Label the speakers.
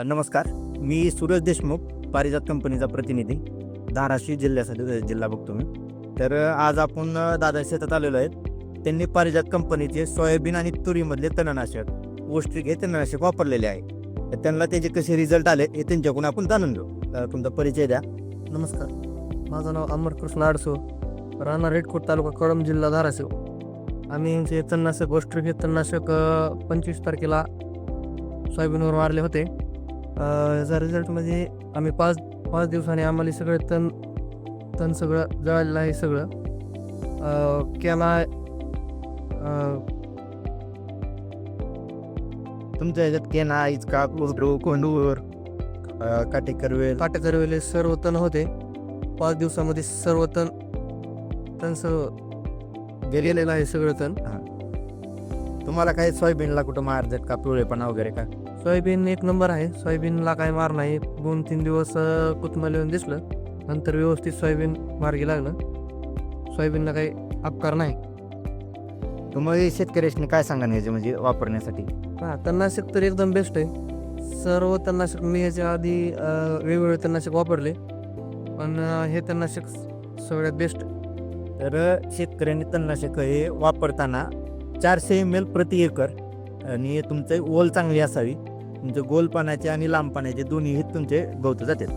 Speaker 1: नमस्कार. मी सूरज देशमुख, पारिजात कंपनीचा प्रतिनिधी, धाराशिव जिल्ह्यासाठी जिल्हा बघतो मी. तर आज आपण दादा शेतात आलेलो आहेत. त्यांनी पारिजात कंपनीचे सोयाबीन आणि तुरीमधले तणनाशक पौष्टिक हे तणनाशक वापरलेले आहे. तर त्यांना त्याचे कसे रिझल्ट आले हे त्यांच्याकडून आपण जाणून घेऊ. तुमचा परिचय द्या.
Speaker 2: नमस्कार, माझं नाव अमरकृष्ण आडसो, राहणार रेडकोट तालुका कळंब जिल्हा धाराशिव. आम्ही हे तणनाशक पौष्टिक हे तणनाशक 25 तारखेला सोयाबीनवर मारले होते. याचा रिझल्टमध्ये आम्ही पाच दिवसांनी आम्हाला सगळे तण सगळं जळालेलं आहे. सगळं केना
Speaker 1: तुमच्या ह्याच्यात केना, इचका, कोंडू, कोंडूर,
Speaker 2: काटेकरवेले सर्व तण होते. 5 दिवसामध्ये सर्व तण सर्व गेलेलं आहे सगळं तण.
Speaker 1: तुम्हाला काही सोयाबीनला कुठं मारतात का, पिवळेपणा वगैरे का?
Speaker 2: सोयाबीन एक नंबर आहे. सोयाबीनला काय मार नाही. 2-3 दिवस कुतमल येऊन दिसलं, नंतर व्यवस्थित सोयाबीन मार्गी लागलं. सोयाबीनला काही अपकार नाही.
Speaker 1: तुम्ही शेतकऱ्यांनी काय सांगा याचे म्हणजे वापरण्यासाठी?
Speaker 2: तणनाशक तर एकदम बेस्ट आहे. सर्व तणनाशक मी ह्याच्या आधी वेगवेगळे तणनाशक वापरले, पण हे तणनाशक सगळ्यात बेस्ट.
Speaker 1: तर शेतकऱ्यांनी तणनाशक हे वापरताना 400 ml प्रति एकर आणि तुमचे ओल चांगली असावी. तुमचे गोल पाण्याचे आणि लांब पाण्याचे दोन्ही तुमचे गवत जातात.